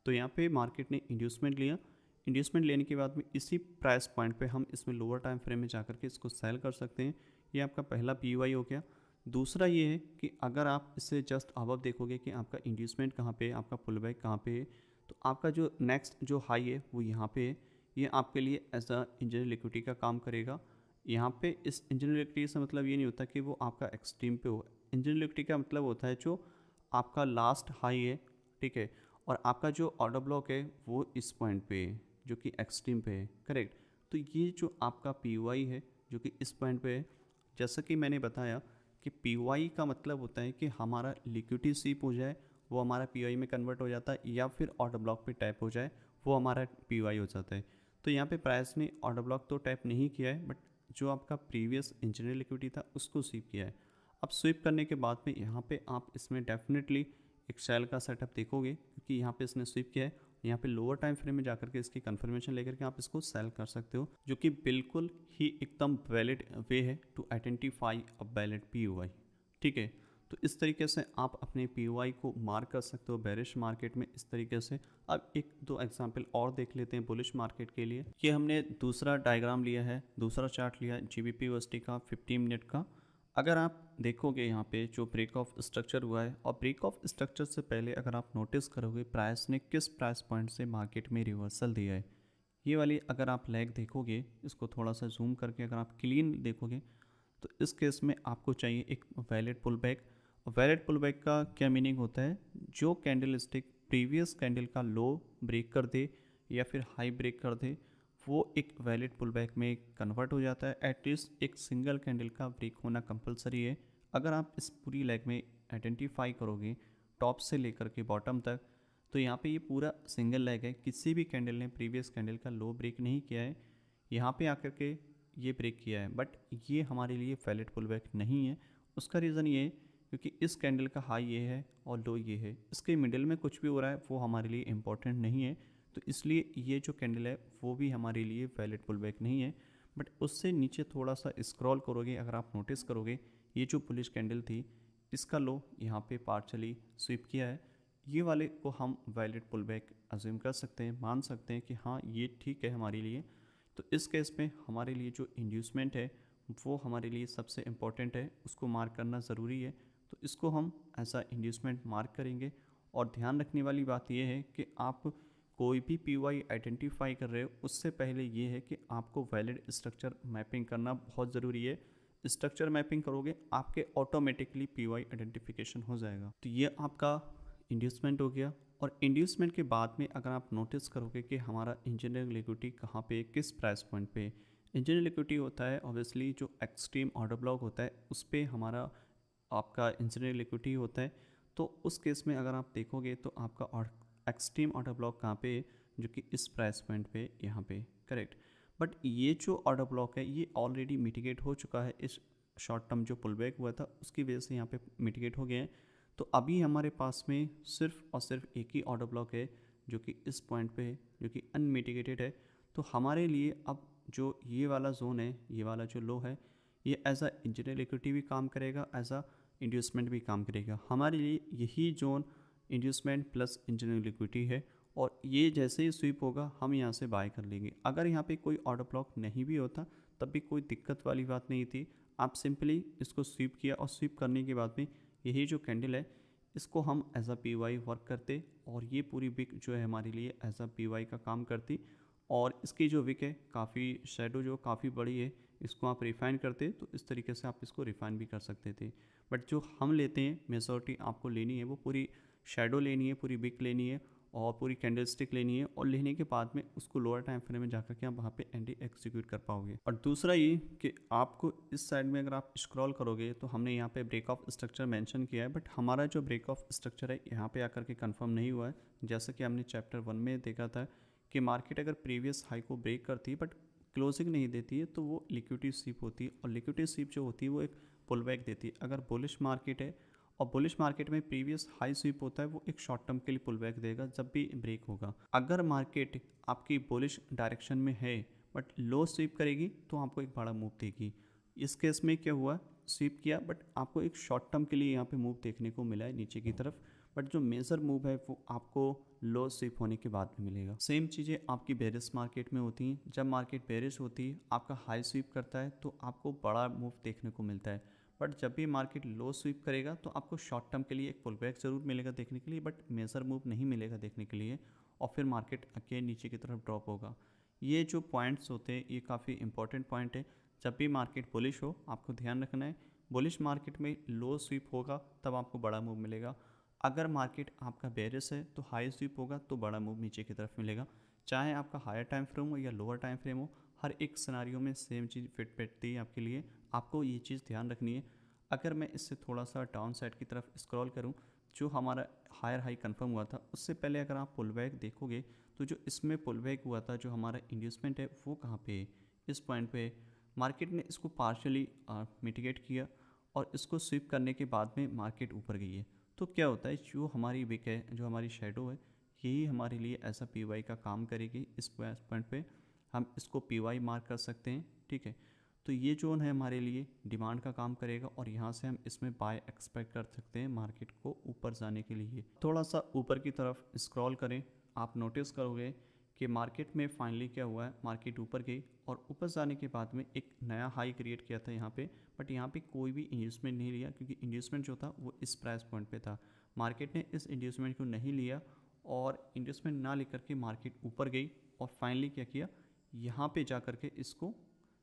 [SPEAKER 1] तो यहाँ पे मार्केट ने इंड्यूसमेंट लिया, इंड्यूसमेंट लेने के बाद में इसी प्राइस पॉइंट पे हम इसमें लोअर टाइम फ्रेम में जाकर के इसको सेल कर सकते हैं। ये आपका पहला पी हो गया। दूसरा ये है कि अगर आप इससे जस्ट अबव देखोगे कि आपका इंड्यूसमेंट कहाँ पे है, आपका पुल बैक कहाँ पे है, तो आपका जो नेक्स्ट जो हाई है वो यहाँ पे है। ये आपके लिए एज अ इंजीनियर लिक्विडिटी का काम करेगा। यहाँ पे इस इंजीनियर लिक्विडिटी से मतलब ये नहीं होता कि वो आपका एक्सट्रीम पे हो। इंजीनियर लिक्विडिटी का मतलब होता है जो आपका लास्ट हाई है, ठीक है, और आपका जो ऑर्डर ब्लॉक है वो इस पॉइंट पे है जो कि एक्सट्रीम पे है, करेक्ट। तो ये जो आपका पी है जो कि इस पॉइंट पे है, जैसा कि मैंने बताया कि पी का मतलब होता है कि हमारा लिक्विडिटी स्वीप हो जाए वो हमारा पी में कन्वर्ट हो जाता है, या फिर ऑर्डर ब्लॉक पे टैप हो जाए वो हमारा पी हो जाता है। तो यहाँ पे प्राइस ने ऑर्डर ब्लॉक तो टैप नहीं किया है, बट जो आपका प्रीवियस इंजीनियर लिक्विडिटी था उसको स्वीप किया है। अब स्वीप करने के बाद में यहाँ पे आप इसमें डेफिनेटली एक सेल का सेटअप देखोगे, क्योंकि यहाँ पे इसने स्वीप किया है। यहाँ पे लोअर टाइम फ्रेम में जाकर के इसकी कंफर्मेशन लेकर के आप इसको सेल कर सकते हो, जो कि बिल्कुल ही एकदम वैलिड वे है to identify a valid P, ठीक है। तो इस तरीके से आप अपने पी को मार्क कर सकते हो बेरिश मार्केट में इस तरीके से। अब एक दो एग्जांपल और देख लेते हैं बुलिश मार्केट के लिए। ये हमने दूसरा डायग्राम लिया है, दूसरा चार्ट लिया है GBP USD का 15 मिनट का। अगर आप देखोगे यहाँ पे जो ब्रेक ऑफ स्ट्रक्चर हुआ है, और ब्रेक ऑफ स्ट्रक्चर से पहले अगर आप नोटिस करोगे प्राइस ने किस प्राइस पॉइंट से मार्केट में रिवर्सल दिया है, ये वाली अगर आप लैग देखोगे, इसको थोड़ा सा जूम करके अगर आप क्लीन देखोगे तो इस केस में आपको चाहिए एक valid pull back. Valid pull back का क्या मीनिंग होता है, जो कैंडल स्टिक प्रीवियस कैंडल का लो ब्रेक कर दे या फिर हाई ब्रेक कर दे वो एक वैलिड पुल बैक में कन्वर्ट हो जाता है। एटलीस्ट एक सिंगल कैंडल का ब्रेक होना कंपलसरी है। अगर आप इस पूरी लेग में आइडेंटिफाई करोगे टॉप से लेकर के बॉटम तक, तो यहाँ पे ये पूरा सिंगल लेग है, किसी भी कैंडल ने प्रीवियस कैंडल का लो ब्रेक नहीं किया है। यहाँ पे आकर के ये ब्रेक किया है, बट ये हमारे लिए वैलिड पुल बैक नहीं है। उसका रीज़न ये है क्योंकि इस कैंडल का हाई ये है और लो ये है, इसके मिडिल में कुछ भी हो रहा है वो हमारे लिए इम्पोर्टेंट नहीं है। तो इसलिए ये जो कैंडल है वो भी हमारे लिए वैलिड पुल बैक नहीं है। बट उससे नीचे थोड़ा सा स्क्रॉल करोगे, अगर आप नोटिस करोगे ये जो बुलिश कैंडल थी इसका लो यहाँ पे पार्शली स्वीप किया है, ये वाले को हम वैलिड पुल बैक अज्यूम कर सकते हैं, मान सकते हैं कि हाँ ये ठीक है हमारे लिए। तो इस केस में हमारे लिए जो इंड्यूसमेंट है वो हमारे लिए सबसे इम्पॉर्टेंट है, उसको मार्क करना ज़रूरी है। तो इसको हम ऐसा इंड्यूसमेंट मार्क करेंगे। और ध्यान रखने वाली बात यह है कि आप कोई भी पी आइडेंटिफाई कर रहे हो उससे पहले ये है कि आपको वैलिड स्ट्रक्चर मैपिंग करना बहुत ज़रूरी है। स्ट्रक्चर मैपिंग करोगे आपके ऑटोमेटिकली पी आइडेंटिफिकेशन हो जाएगा। तो ये आपका इंड्यूसमेंट हो गया। और इंड्यूसमेंट के बाद में अगर आप नोटिस करोगे कि हमारा इंजीनियरिंग लिक्विडिटी कहाँ पे किस प्राइस पॉइंट पे, इंजीनियरिंग लिक्विडिटी होता है ऑब्वियसली जो एक्सट्रीम ऑर्डर ब्लॉक होता है उस पर हमारा आपका इंजीनियरिंग लिक्विडिटी होता है। तो उस केस में अगर आप देखोगे तो आपका एक्सट्रीम ऑर्डर ब्लॉक कहाँ पे है, जो कि इस प्राइस पॉइंट पे यहाँ पे, करेक्ट। बट ये जो ऑर्डर ब्लॉक है ये ऑलरेडी मिटिगेट हो चुका है, इस शॉर्ट टर्म जो पुल बैक हुआ था उसकी वजह से यहाँ पे मिटिगेट हो गया है। तो अभी हमारे पास में सिर्फ और सिर्फ एक ही ऑर्डर ब्लॉक है जो कि इस पॉइंट पे है, जो कि अनमिटिगेटेड है। तो हमारे लिए अब जो ये वाला जोन है, ये वाला जो लो है, ये एज अ इंजीनियर लिक्विडिटी भी काम करेगा, एज अ इंड्यूसमेंट भी काम करेगा। हमारे लिए यही zone inducement plus engineer liquidity है, और ये जैसे ही स्वीप होगा हम यहाँ से बाय कर लेंगे। अगर यहाँ पे कोई ऑर्डर ब्लॉक नहीं भी होता तब भी कोई दिक्कत वाली बात नहीं थी। आप सिंपली इसको स्वीप किया, और स्वीप करने के बाद में यही जो कैंडल है इसको हम as a P Y work करते, और ये पूरी विक जो है हमारे लिए एज अ पी वाई का काम करती। और इसकी जो विक है काफ़ी शेडो जो काफ़ी बड़ी है, इसको आप रिफ़ाइन करते तो इस तरीके से आप इसको रिफ़ाइन भी कर सकते थे। बट जो हम लेते हैं मेजॉरिटी आपको लेनी है वो पूरी शेडो लेनी है, पूरी विक लेनी है, और पूरी कैंडलस्टिक लेनी है, और लेने के बाद में उसको लोअर टाइम फ्रेम में जाकर के आप वहाँ पे एंटी एग्जीक्यूट कर पाओगे। और दूसरा ये कि आपको इस साइड में अगर आप स्क्रॉल करोगे तो हमने यहाँ पे ब्रेक ऑफ स्ट्रक्चर मेंशन किया है, बट हमारा जो ब्रेक ऑफ स्ट्रक्चर है यहाँ पे आकर के कंफर्म नहीं हुआ है। जैसा कि हमने चैप्टर 1 में देखा था कि मार्केट अगर प्रीवियस हाई को ब्रेक करती है बट क्लोजिंग नहीं देती है तो वो लिक्विडिटी स्वीप होती है, और लिक्विडिटी स्वीप जो होती है वो एक पुल बैक देती है। अगर बुलिश मार्केट है और बुलिश मार्केट में प्रीवियस हाई स्वीप होता है, वो एक शॉर्ट टर्म के लिए पुल बैक देगा जब भी ब्रेक होगा। अगर मार्केट आपकी बुलिश डायरेक्शन में है बट लो स्वीप करेगी तो आपको एक बड़ा मूव देगी। इस केस में क्या हुआ, स्वीप किया बट आपको एक शॉर्ट टर्म के लिए यहाँ पे मूव देखने को मिला है नीचे की तरफ, बट जो मेजर मूव है वो आपको लो स्वीप होने के बाद में मिलेगा। सेम चीज़ें आपकी बेरिश मार्केट में होती हैं। जब मार्केट बेरिश होती है आपका हाई स्वीप करता है तो आपको बड़ा मूव देखने को मिलता है, बट जब भी मार्केट लो स्वीप करेगा तो आपको शॉर्ट टर्म के लिए एक पुल बैक ज़रूर मिलेगा देखने के लिए, बट मेजर मूव नहीं मिलेगा देखने के लिए, और फिर मार्केट अगेन नीचे की तरफ ड्रॉप होगा। ये जो पॉइंट्स होते हैं ये काफ़ी इंपॉर्टेंट पॉइंट है। जब भी मार्केट बुलिश हो आपको ध्यान रखना है, बुलिश मार्केट में लो स्वीप होगा तब आपको बड़ा मूव मिलेगा। अगर मार्केट आपका बेरिश है तो हाई स्वीप होगा तो बड़ा मूव नीचे की तरफ मिलेगा। चाहे आपका हायर टाइम फ्रेम हो या लोअर टाइम फ्रेम हो, हर एक सिनारियो में सेम चीज़ फिट बैठती है आपके लिए। आपको ये चीज़ ध्यान रखनी है। अगर मैं इससे थोड़ा सा डाउन साइड की तरफ स्क्रॉल करूं, जो हमारा हायर हाई कंफर्म हुआ था उससे पहले अगर आप पुल बैक देखोगे तो जो इसमें पुल बैक हुआ था, जो हमारा इंड्यूसमेंट है वो कहाँ पे है, इस पॉइंट पे मार्केट ने इसको पार्शली मिटिगेट किया, और इसको स्वीप करने के बाद में मार्केट ऊपर गई है। तो क्या होता है, जो हमारी विक है, जो हमारी शेडो है, यही हमारे लिए ऐसा पी वाई का काम करेगी। इस पॉइंट पे हम इसको पी वाई मार्क कर सकते हैं, ठीक है। तो ये जोन है हमारे लिए डिमांड का काम करेगा, और यहाँ से हम इसमें बाय एक्सपेक्ट कर सकते हैं मार्केट को ऊपर जाने के लिए। थोड़ा सा ऊपर की तरफ स्क्रॉल करें, आप नोटिस करोगे कि मार्केट में फाइनली क्या हुआ है, मार्केट ऊपर गई, और ऊपर जाने के बाद में एक नया हाई क्रिएट किया था यहाँ पे, बट यहाँ पे कोई भी इंड्यूसमेंट नहीं लिया, क्योंकि इंड्यूसमेंट जो था वो इस प्राइस पॉइंट पे था। मार्केट ने इस इंड्यूसमेंट को नहीं लिया, और इंड्यूसमेंट ना लेकर के मार्केट ऊपर गई, और फाइनली क्या किया, यहाँ पे जा कर के इसको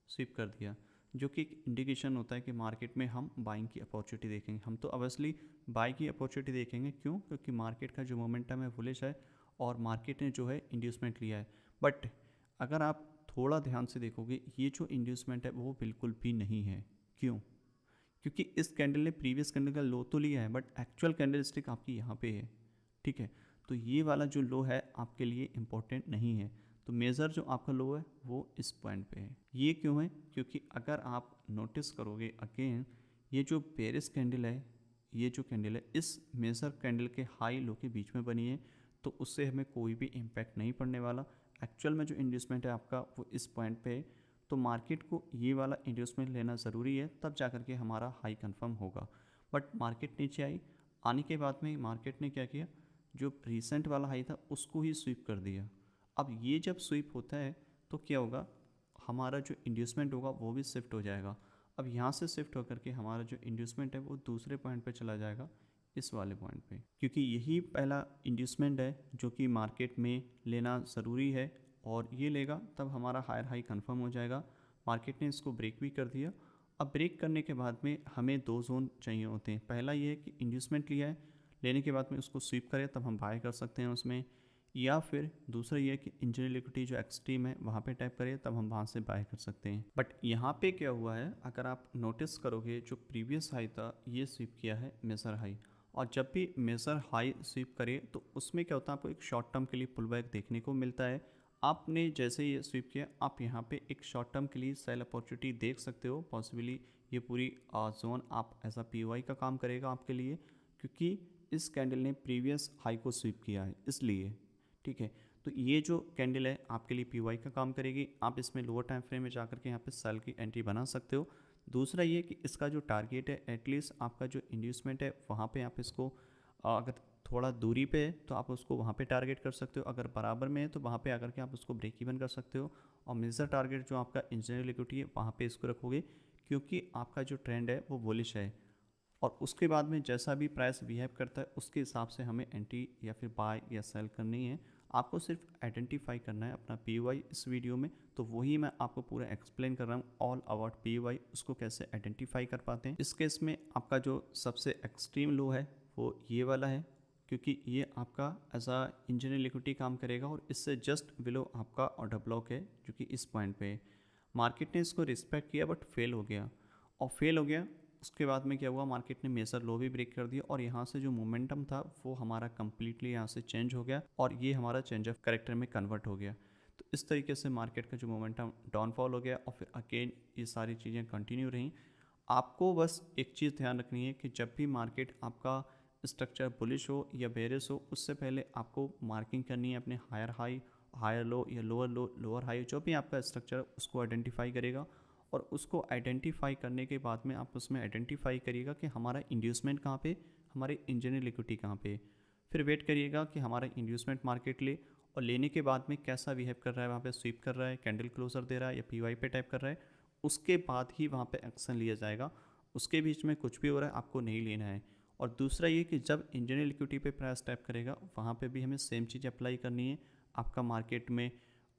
[SPEAKER 1] स्वीप कर दिया, जो कि एक इंडिकेशन होता है कि मार्केट में हम बाइंग की अपॉर्चुनिटी देखेंगे। हम तो ऑब्वियसली बाई की अपॉर्चुनिटी देखेंगे, क्यों, क्योंकि मार्केट का जो मोमेंटम है बुलिश है, और मार्केट ने जो है इंड्यूसमेंट लिया है। बट अगर आप थोड़ा ध्यान से देखोगे, ये जो इंड्यूसमेंट है वो बिल्कुल भी नहीं है। क्यों, क्योंकि इस कैंडल ने प्रीवियस कैंडल का लो तो लिया है, बट एक्चुअल कैंडल स्टिक आपकी यहाँ पे है, ठीक है। तो ये वाला जो लो है आपके लिए इम्पोर्टेंट नहीं है। तो मेज़र जो आपका लो है वो इस पॉइंट पे है। ये क्यों है, क्योंकि अगर आप नोटिस करोगे अगेन, ये जो बेरिश कैंडल है, ये जो कैंडल है इस मेज़र कैंडल के हाई लो के बीच में बनी है, तो उससे हमें कोई भी इम्पैक्ट नहीं पड़ने वाला। एक्चुअल में जो इन्वेस्टमेंट है आपका वो इस पॉइंट पे है, तो मार्केट को ये वाला इन्वेस्टमेंट लेना ज़रूरी है, तब जा कर के हमारा हाई कंफर्म होगा। बट मार्केट नीचे आई, आने के बाद में मार्केट ने क्या किया, जो रिसेंट वाला हाई था उसको ही स्वीप कर दिया। अब ये जब स्वीप होता है तो क्या होगा, हमारा जो इंड्यूसमेंट होगा वो भी शिफ्ट हो जाएगा। अब यहाँ से शिफ्ट होकर के हमारा जो इंड्यूसमेंट है वो दूसरे पॉइंट पे चला जाएगा, इस वाले पॉइंट पे, क्योंकि यही पहला इंड्यूसमेंट है जो कि मार्केट में लेना ज़रूरी है, और ये लेगा तब हमारा हायर हाई कंफर्म हो जाएगा। मार्केट ने इसको ब्रेक भी कर दिया। अब ब्रेक करने के बाद में हमें दो जोन चाहिए होते हैं। पहला ये है कि इंड्यूसमेंट लिया है, लेने के बाद में उसको स्वीप करें तब हम बाय कर सकते हैं उसमें, या फिर दूसरा ये है कि इंजीनियर लिक्विडिटी जो एक्सट्रीम है वहाँ पे टैप करें तब हम वहाँ से बाय कर सकते हैं। बट यहाँ पे क्या हुआ है, अगर आप नोटिस करोगे जो प्रीवियस हाई था ये स्वीप किया है मेजर हाई, और जब भी मेजर हाई स्वीप करे तो उसमें क्या होता है, आपको एक शॉर्ट टर्म के लिए पुल बैक देखने को मिलता है। आपने जैसे ये स्वीप किया, आप यहाँ पे एक शॉर्ट टर्म के लिए सेल अपॉर्चुनिटी देख सकते हो। पॉसिबली ये पूरी जोन आप एज अ पीओआई का काम करेगा आपके लिए, क्योंकि इस कैंडल ने प्रीवियस हाई को स्वीप किया है इसलिए। ठीक है, तो ये जो कैंडल है आपके लिए पीओआई का काम करेगी। आप इसमें लोअर टाइम फ्रेम में जाकर के यहाँ पे सेल की एंट्री बना सकते हो। दूसरा ये कि इसका जो टारगेट है, एटलीस्ट आपका जो इंड्यूसमेंट है वहाँ पे आप इसको अगर थोड़ा दूरी पे है तो आप उसको वहाँ पे टारगेट कर सकते हो, अगर बराबर में है तो वहाँ पे आकर के आप उसको ब्रेक इवन कर सकते हो। और मेजर टारगेट जो आपका इंजीनियर इक्विटी है वहाँ पे इसको रखोगे, क्योंकि आपका जो ट्रेंड है वो बुलिश है। और उसके बाद में जैसा भी प्राइस बिहेव करता है उसके हिसाब से हमें एंट्री या फिर बाय या सेल करनी है। आपको सिर्फ आइडेंटिफाई करना है अपना पीओआई इस वीडियो में, तो वही मैं आपको पूरा एक्सप्लेन कर रहा हूँ ऑल अबाउट पीओआई, उसको कैसे आइडेंटिफाई कर पाते हैं। इस केस में आपका जो सबसे एक्सट्रीम लो है वो ये वाला है, क्योंकि ये आपका एज आ इंजीनियर लिक्विडिटी काम करेगा और इससे जस्ट बिलो आपका ऑर्डर ब्लॉक है जो कि इस पॉइंट पे है। मार्केट ने इसको रिस्पेक्ट किया बट फेल हो गया, और फेल हो गया उसके बाद में क्या हुआ, मार्केट ने मेजर लो भी ब्रेक कर दिया और यहाँ से जो मोमेंटम था वो हमारा कंप्लीटली यहाँ से चेंज हो गया और ये हमारा चेंज ऑफ कैरेक्टर में कन्वर्ट हो गया। तो इस तरीके से मार्केट का जो मोमेंटम डाउनफॉल हो गया और फिर अगेन ये सारी चीज़ें कंटिन्यू रहीं। आपको बस एक चीज़ ध्यान रखनी है कि जब भी मार्केट आपका स्ट्रक्चर बुलिश हो या बेरिश हो, उससे पहले आपको मार्किंग करनी है अपने हायर हाई, हायर लो या लोअर लो, लोअर हाई, जो भी आपका स्ट्रक्चर उसको आइडेंटिफाई करेगा। और उसको आइडेंटिफाई करने के बाद में आप उसमें आइडेंटिफाई करिएगा कि हमारा इंड्यूसमेंट कहाँ पे, हमारे इंजीनियर लिक्विडिटी कहाँ पे। फिर वेट करिएगा कि हमारा इंड्यूसमेंट मार्केट ले, और लेने के बाद में कैसा बिहेव कर रहा है, वहाँ पे स्वीप कर रहा है, कैंडल क्लोजर दे रहा है या पीवाई पे टाइप कर रहा है, उसके बाद ही वहाँ पे एक्शन लिया जाएगा। उसके बीच में कुछ भी हो रहा है आपको नहीं लेना है। और दूसरा ये कि जब इंजीनियर लिक्विडिटी पे प्राइस टाइप करेगा वहाँ पे भी हमें सेम चीज़ अप्लाई करनी है। आपका मार्केट में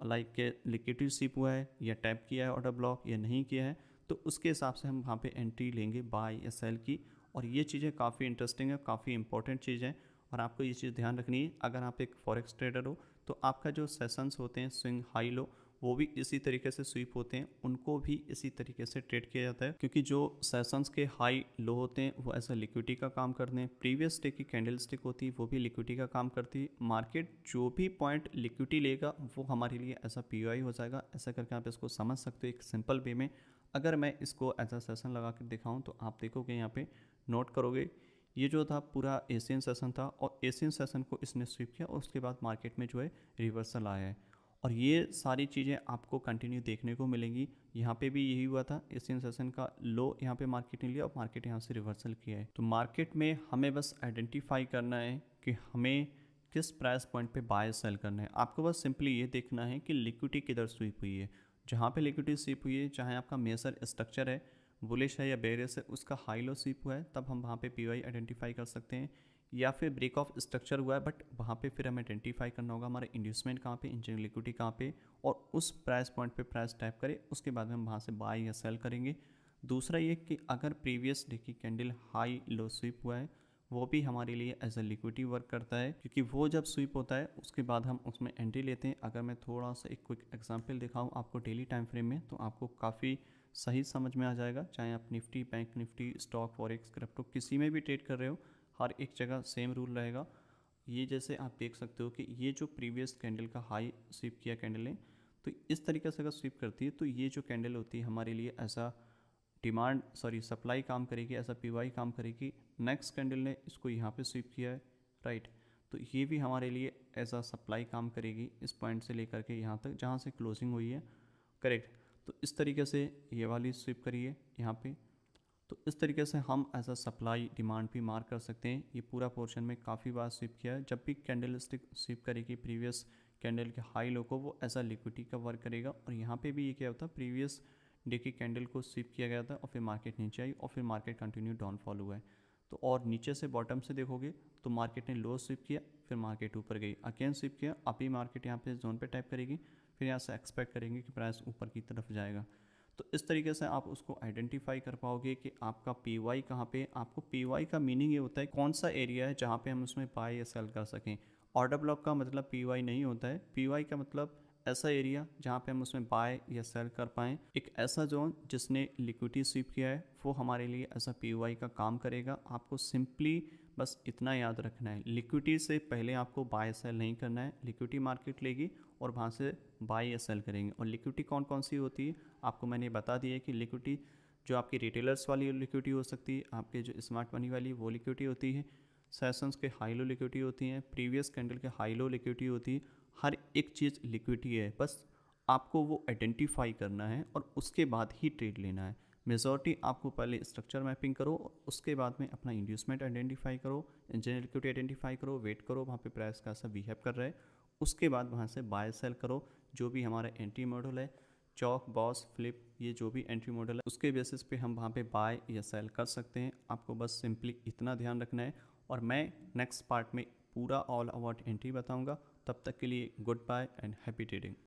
[SPEAKER 1] लाइक के लिक्विडिटी स्वीप हुआ है या टैप किया है ऑर्डर ब्लॉक या नहीं किया है, तो उसके हिसाब से हम वहाँ पे एंट्री लेंगे बाय या सेल की। और ये चीज़ें काफ़ी इंटरेस्टिंग है, काफ़ी इंपॉर्टेंट चीज़ है, और आपको ये चीज़ ध्यान रखनी है। अगर आप एक फॉरेक्स ट्रेडर हो तो आपका जो सेशंस होते हैं स्विंग हाई लो वो भी इसी तरीके से स्वीप होते हैं, उनको भी इसी तरीके से ट्रेड किया जाता है, क्योंकि जो सेशंस के हाई लो होते हैं वो ऐसा लिक्विडिटी का काम करते हैं। प्रीवियस डे की कैंडल स्टिक होती है वो भी लिक्विडिटी का काम करती है। मार्केट जो भी पॉइंट लिक्विडिटी लेगा वो हमारे लिए ऐसा पीओआई हो जाएगा। ऐसा करके आप इसको समझ सकते हो एक सिंपल वे में। अगर मैं इसको एज अ सेशन लगा कर दिखाऊँ तो आप देखोगे यहाँ पे नोट करोगे, ये जो था पूरा एशियन सेशन था और एशियन सेशन को इसने स्वीप किया और उसके बाद मार्केट में जो है रिवर्सल आया है। और ये सारी चीज़ें आपको कंटिन्यू देखने को मिलेंगी। यहाँ पे भी यही हुआ था, एशियन सेशन का लो यहाँ पे मार्केट ने लिया और मार्केट यहाँ से रिवर्सल किया है। तो मार्केट में हमें बस आइडेंटिफाई करना है कि हमें किस प्राइस पॉइंट पे बाय सेल करना है। आपको बस सिंपली ये देखना है कि लिक्विडिटी किधर स्वीप हुई है। जहाँ पे लिक्विडिटी स्वीप हुई है, चाहे आपका मेजर स्ट्रक्चर है बुलिश है या बेरिश है, उसका हाई लो स्वीप हुआ है, तब हम वहाँ पे पीओआई आइडेंटिफाई कर सकते हैं। या फिर ब्रेक ऑफ स्ट्रक्चर हुआ है बट वहाँ पे फिर हमें आइडेंटिफाई करना होगा हमारा इंड्यूसमेंट कहाँ पे, इंजीनियर लिक्विडिटी कहाँ पे, और उस प्राइस पॉइंट पे प्राइस टाइप करें, उसके बाद में हम वहाँ से बाय या सेल करेंगे। दूसरा ये कि अगर प्रीवियस डे की कैंडल हाई लो स्वीप हुआ है वो भी हमारे लिए एज अ लिक्विडिटी वर्क करता है, क्योंकि वो जब स्वीप होता है उसके बाद हम उसमें एंट्री लेते हैं। अगर मैं थोड़ा सा एक क्विक एग्जांपल दिखाऊं आपको डेली टाइम फ्रेम में, तो आपको काफ़ी सही समझ में आ जाएगा। चाहे आप Nifty, bank Nifty, stock, forex, crypto किसी में भी ट्रेड कर रहे हो, हर एक जगह सेम रूल रहेगा। ये जैसे आप देख सकते हो कि ये जो प्रीवियस कैंडल का हाई स्वीप किया कैंडल ने, तो इस तरीके से अगर स्वीप करती है तो ये जो कैंडल होती है हमारे लिए ऐसा सप्लाई काम करेगी, ऐसा पीवाई काम करेगी। नेक्स्ट कैंडल ने इसको यहाँ पे स्वीप किया है, राइट, तो ये भी हमारे लिए ऐसा सप्लाई काम करेगी इस पॉइंट से लेकर के यहाँ तक जहाँ से क्लोजिंग हुई है, करेक्ट। तो इस तरीके से ये वाली स्वीप करिए यहाँ पे। तो इस तरीके से हम एज अ सप्लाई डिमांड भी मार्क कर सकते हैं। ये पूरा पोर्शन में काफ़ी बार स्वीप किया है। जब भी कैंडल स्टिक स्वीप करेगी प्रीवियस कैंडल के हाई लो को, वो एज अ लिक्विडिटी का वर्क करेगा। और यहाँ पे भी ये क्या होता है, प्रीवियस डे की कैंडल को स्वीप किया गया था और फिर मार्केट नीचे आई और फिर मार्केट कंटिन्यू डाउनफॉल हुआ है। तो और नीचे से बॉटम से देखोगे तो मार्केट ने लो स्वीप किया, फिर मार्केट ऊपर गई, अगेन स्वीप किया, अभी मार्केट यहाँ पे जोन पे टाइप करेगी, फिर यहाँ से एक्सपेक्ट करेंगे कि प्राइस ऊपर की तरफ जाएगा। तो इस तरीके से आप उसको आइडेंटिफाई कर पाओगे कि आपका पीवाई कहाँ पे। आपको पीवाई का मीनिंग ये होता है कौन सा एरिया है जहाँ पे हम उसमें बाय या सेल कर सकें। ऑर्डर ब्लॉक का मतलब पीवाई नहीं होता है। पीवाई का मतलब ऐसा एरिया जहाँ पे हम उसमें बाय या सेल कर पाएँ। एक ऐसा जोन जिसने लिक्विडिटी स्वीप किया है वो हमारे लिए ऐसा पीवाई का काम करेगा। आपको सिंपली बस इतना याद रखना है, लिक्विडिटी से पहले आपको बाय सेल नहीं करना है। लिक्विडिटी मार्केट लेगी और वहाँ से बाय या सेल करेंगे। और लिक्विडिटी कौन कौन सी होती है आपको मैंने बता दिया है कि लिक्विडिटी जो आपकी रिटेलर्स वाली लिक्विडिटी हो सकती है, आपके जो स्मार्ट मनी वाली वो लिक्विडिटी होती है, सेशंस के हाई लो लिक्विडिटी होती हैं, प्रीवियस कैंडल के हाई लो लिक्विडिटी होती है। हर एक चीज़ लिक्विडिटी है, बस आपको वो आइडेंटिफाई करना है और उसके बाद ही ट्रेड लेना है। मेजॉरिटी आपको पहले स्ट्रक्चर मैपिंग करो, उसके बाद में अपना इंड्यूसमेंट आइडेंटिफाई करो, इंजीनियर लिक्विडिटी आइडेंटिफाई करो, वेट करो वहाँ पे प्राइस कैसा बिहेव कर रहा है, उसके बाद वहाँ से बाय सेल करो। जो भी हमारा एंट्री मॉडल है, चौक, बॉस, फ्लिप, ये जो भी एंट्री मॉडल है उसके बेसिस पे हम वहाँ पे बाय या सेल कर सकते हैं। आपको बस सिंपली इतना ध्यान रखना है और मैं नेक्स्ट पार्ट में पूरा ऑल अबाउट एंट्री बताऊँगा। तब तक के लिए goodbye and happy trading.